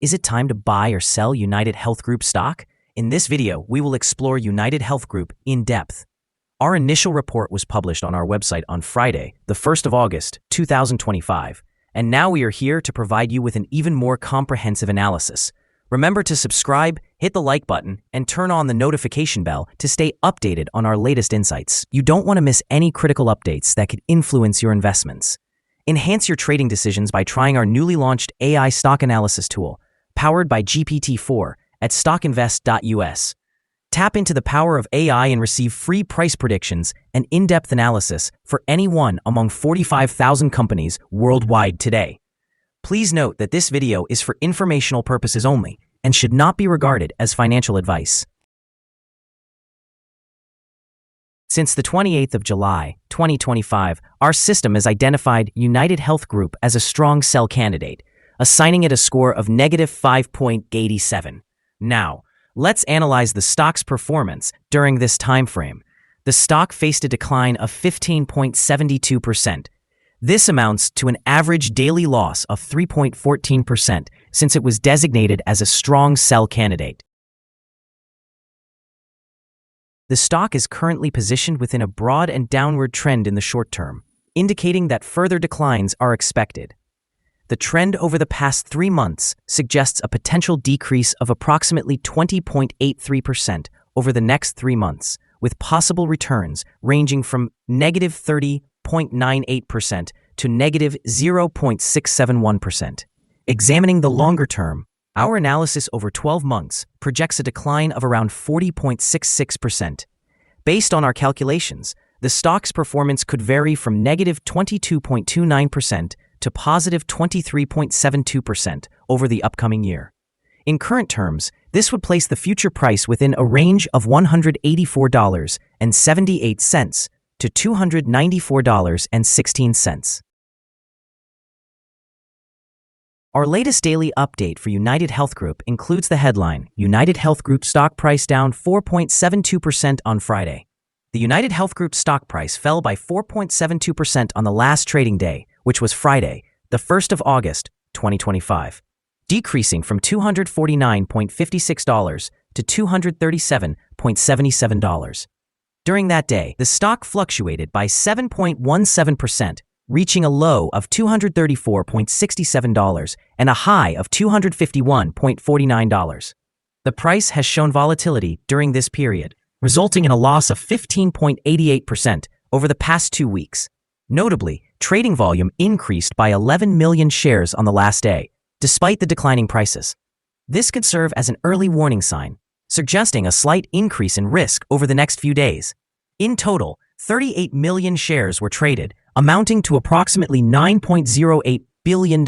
Is it time to buy or sell UnitedHealth Group stock? In this video, we will explore UnitedHealth Group in depth. Our initial report was published on our website on Friday, the 1st of August, 2025, and now we are here to provide you with an even more comprehensive analysis. Remember to subscribe, hit the like button, and turn on the notification bell to stay updated on our latest insights. You don't want to miss any critical updates that could influence your investments. Enhance your trading decisions by trying our newly launched AI stock analysis tool, powered by GPT-4 at StockInvest.us. Tap into the power of AI and receive free price predictions and in-depth analysis for any one among 45,000 companies worldwide today. Please note that this video is for informational purposes only and should not be regarded as financial advice. Since the 28th of July, 2025, our system has identified UnitedHealth Group as a strong sell candidate, assigning it a score of negative 5.87. Now, let's analyze the stock's performance during this time frame. The stock faced a decline of 15.72%. This amounts to an average daily loss of 3.14% since it was designated as a strong sell candidate. The stock is currently positioned within a broad and downward trend in the short term, indicating that further declines are expected. The trend over the past 3 months suggests a potential decrease of approximately 20.83% over the next 3 months, with possible returns ranging from negative 30.98% to negative 0.671%. Examining the longer term, our analysis over 12 months projects a decline of around 40.66%. Based on our calculations, the stock's performance could vary from negative 22.29% to positive 23.72% over the upcoming year. In current terms, this would place the future price within a range of $184.78 to $294.16. Our latest daily update for UnitedHealth Group includes the headline, UnitedHealth Group stock price down 4.72% on Friday. The UnitedHealth Group stock price fell by 4.72% on the last trading day, which was Friday, the 1st of August, 2025, decreasing from $249.56 to $237.77. During that day, the stock fluctuated by 7.17%, reaching a low of $234.67 and a high of $251.49. The price has shown volatility during this period, resulting in a loss of 15.88% over the past 2 weeks. Notably, trading volume increased by 11 million shares on the last day, despite the declining prices. This could serve as an early warning sign, suggesting a slight increase in risk over the next few days. In total, 38 million shares were traded, amounting to approximately $9.08 billion.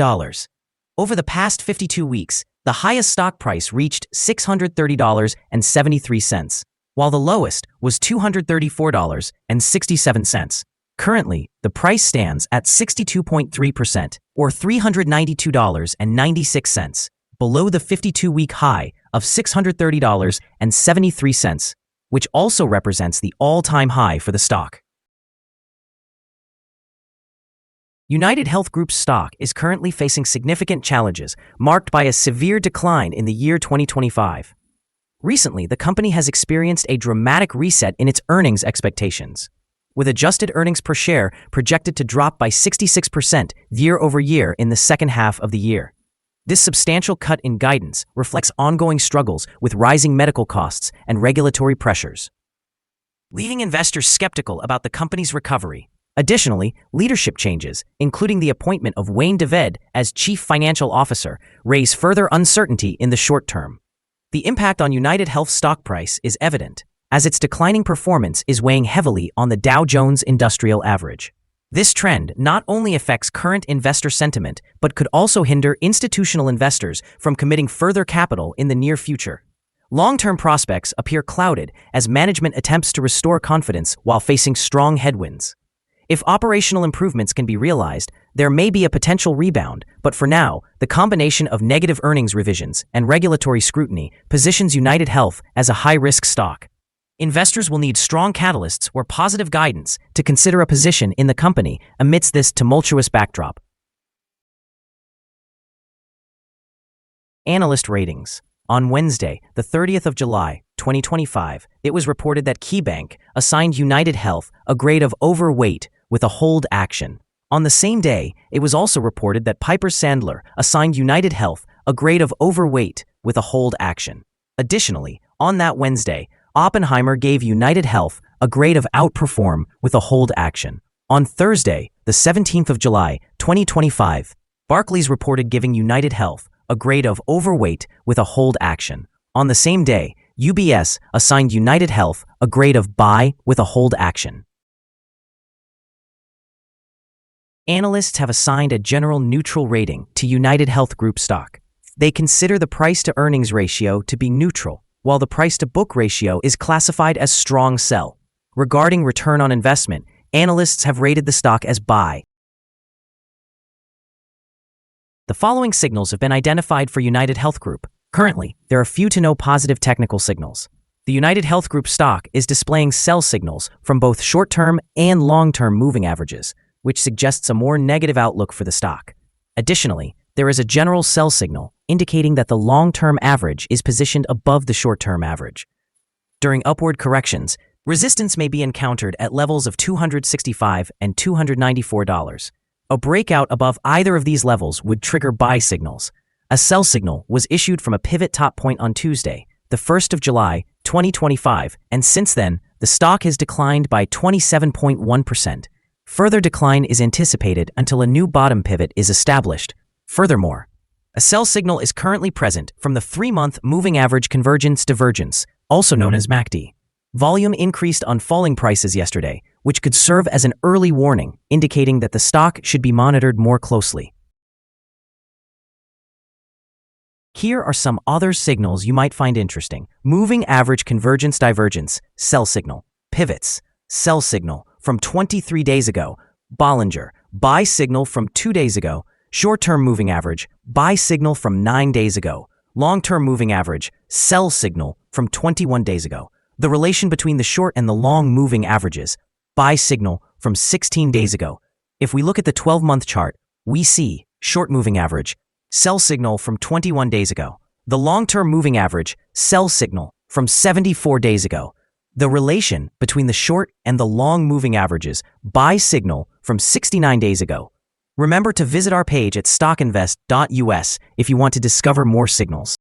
Over the past 52 weeks, the highest stock price reached $630.73, while the lowest was $234.67. Currently, the price stands at 62.3%, or $392.96, below the 52-week high of $630.73, which also represents the all-time high for the stock. UnitedHealth Group's stock is currently facing significant challenges, marked by a severe decline in the year 2025. Recently, the company has experienced a dramatic reset in its earnings expectations, with adjusted earnings per share projected to drop by 66% year-over-year in the second half of the year. This substantial cut in guidance reflects ongoing struggles with rising medical costs and regulatory pressures, leaving investors skeptical about the company's recovery. Additionally, leadership changes, including the appointment of Wayne DeVed as Chief Financial Officer, raise further uncertainty in the short term. The impact on UnitedHealth's stock price is evident, as its declining performance is weighing heavily on the Dow Jones Industrial Average. This trend not only affects current investor sentiment, but could also hinder institutional investors from committing further capital in the near future. Long-term prospects appear clouded as management attempts to restore confidence while facing strong headwinds. If operational improvements can be realized, there may be a potential rebound, but for now, the combination of negative earnings revisions and regulatory scrutiny positions UnitedHealth as a high-risk stock. Investors will need strong catalysts or positive guidance to consider a position in the company amidst this tumultuous backdrop. Analyst ratings. On Wednesday, the 30th of July, 2025, it was reported that KeyBank assigned UnitedHealth a grade of overweight with a hold action. On the same day, it was also reported that Piper Sandler assigned UnitedHealth a grade of overweight with a hold action. Additionally, on that Wednesday, Oppenheimer gave UnitedHealth a grade of outperform with a hold action. On Thursday, the 17th of July, 2025, Barclays reported giving UnitedHealth a grade of overweight with a hold action. On the same day, UBS assigned UnitedHealth a grade of buy with a hold action. Analysts have assigned a general neutral rating to UnitedHealth Group stock. They consider the price-to-earnings ratio to be neutral, while the price-to-book ratio is classified as strong sell. Regarding return on investment, analysts have rated the stock as buy. The following signals have been identified for UnitedHealth Group. Currently, there are few to no positive technical signals. The UnitedHealth Group stock is displaying sell signals from both short-term and long-term moving averages, which suggests a more negative outlook for the stock. Additionally, there is a general sell signal indicating that the long-term average is positioned above the short-term average. During upward corrections, resistance may be encountered at levels of $265 and $294. A breakout above either of these levels would trigger buy signals. A sell signal was issued from a pivot top point on Tuesday, the 1st of July, 2025, and since then, the stock has declined by 27.1%. Further decline is anticipated until a new bottom pivot is established. Furthermore, a sell signal is currently present from the 3-month moving average convergence divergence, also known as MACD. Volume increased on falling prices yesterday, which could serve as an early warning, indicating that the stock should be monitored more closely. Here are some other signals you might find interesting. Moving average convergence divergence, sell signal. Pivots, sell signal from 23 days ago. Bollinger, buy signal from 2 days ago. Short-term moving average, buy signal from 9 days ago. Long-term moving average, sell signal from 21 days ago. The relation between the short and the long moving averages, buy signal from 16 days ago. If we look at the 12-month chart, we see short moving average, sell signal from 21 days ago. The long-term moving average, sell signal from 74 days ago. The relation between the short and the long moving averages, buy signal from 69 days ago. Remember to visit our page at StockInvest.us if you want to discover more signals.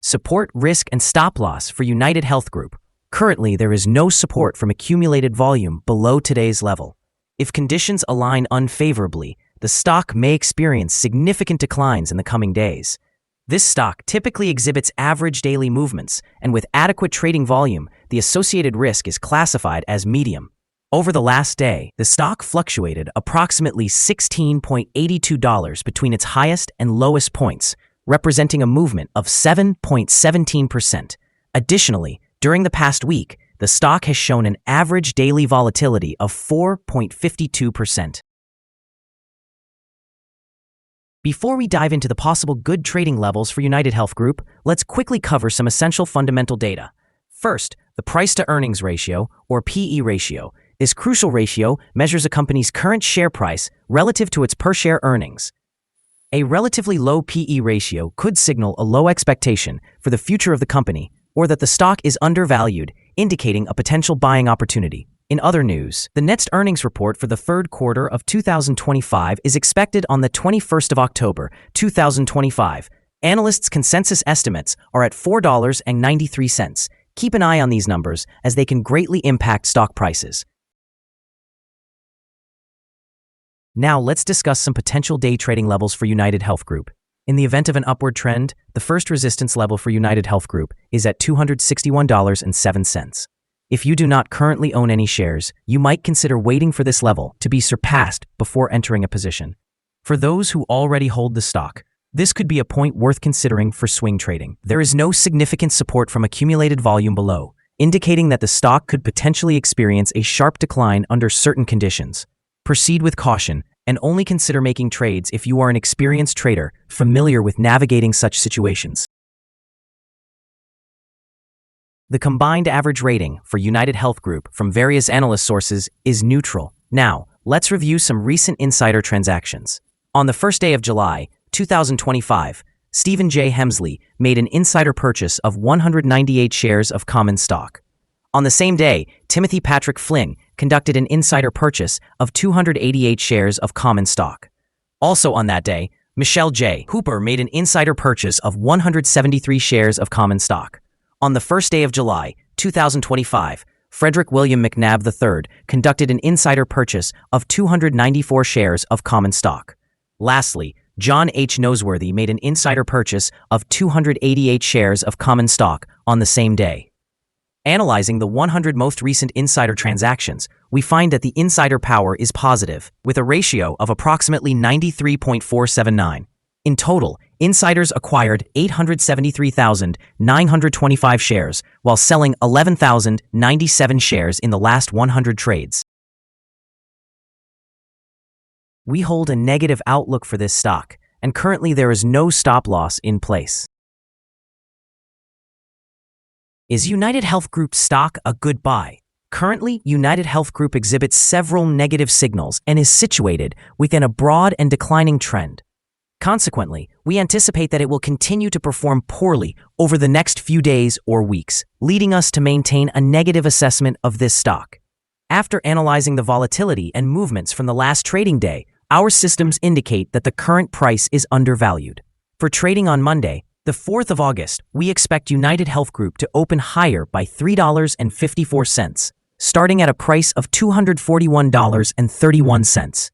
Support, risk, and stop loss for UnitedHealth Group. Currently, there is no support from accumulated volume below today's level. If conditions align unfavorably, the stock may experience significant declines in the coming days. This stock typically exhibits average daily movements, and with adequate trading volume, the associated risk is classified as medium. Over the last day, the stock fluctuated approximately $16.82 between its highest and lowest points, representing a movement of 7.17%. Additionally, during the past week, the stock has shown an average daily volatility of 4.52%. Before we dive into the possible good trading levels for UnitedHealth Group, let's quickly cover some essential fundamental data. First, the price-to-earnings ratio, or PE ratio. This crucial ratio measures a company's current share price relative to its per-share earnings. A relatively low PE ratio could signal a low expectation for the future of the company or that the stock is undervalued, indicating a potential buying opportunity. In other news, the next earnings report for the third quarter of 2025 is expected on the 21st of October, 2025. Analysts' consensus estimates are at $4.93. Keep an eye on these numbers as they can greatly impact stock prices. Now let's discuss some potential day trading levels for UnitedHealth Group. In the event of an upward trend, the first resistance level for UnitedHealth Group is at $261.07. If you do not currently own any shares, you might consider waiting for this level to be surpassed before entering a position. For those who already hold the stock, this could be a point worth considering for swing trading. There is no significant support from accumulated volume below, indicating that the stock could potentially experience a sharp decline under certain conditions. Proceed with caution and only consider making trades if you are an experienced trader familiar with navigating such situations. The combined average rating for UnitedHealth Group from various analyst sources is neutral. Now, let's review some recent insider transactions. On the first day of July, 2025, Stephen J. Hemsley made an insider purchase of 198 shares of common stock. On the same day, Timothy Patrick Flynn conducted an insider purchase of 288 shares of common stock. Also on that day, Michelle J. Hooper made an insider purchase of 173 shares of common stock. On the first day of July, 2025, Frederick William McNabb III conducted an insider purchase of 294 shares of common stock. Lastly, John H. Noseworthy made an insider purchase of 288 shares of common stock on the same day. Analyzing the 100 most recent insider transactions, we find that the insider power is positive, with a ratio of approximately 93.479. In total, insiders acquired 873,925 shares, while selling 11,097 shares in the last 100 trades. We hold a negative outlook for this stock, and currently there is no stop loss in place. Is UnitedHealth Group stock a good buy? Currently, UnitedHealth Group exhibits several negative signals and is situated within a broad and declining trend. Consequently, we anticipate that it will continue to perform poorly over the next few days or weeks, leading us to maintain a negative assessment of this stock. After analyzing the volatility and movements from the last trading day, our systems indicate that the current price is undervalued. For trading on Monday, the 4th of August, we expect UnitedHealth Group to open higher by $3.54, starting at a price of $241.31.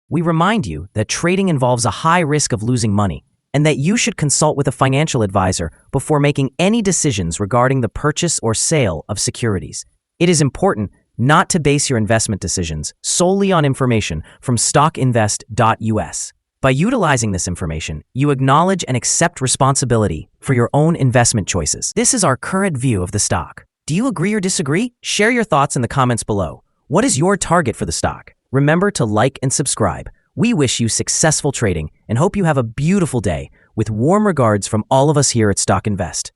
We remind you that trading involves a high risk of losing money, and that you should consult with a financial advisor before making any decisions regarding the purchase or sale of securities. It is important not to base your investment decisions solely on information from StockInvest.us. By utilizing this information, you acknowledge and accept responsibility for your own investment choices. This is our current view of the stock. Do you agree or disagree? Share your thoughts in the comments below. What is your target for the stock? Remember to like and subscribe. We wish you successful trading and hope you have a beautiful day. With warm regards from all of us here at Stock Invest.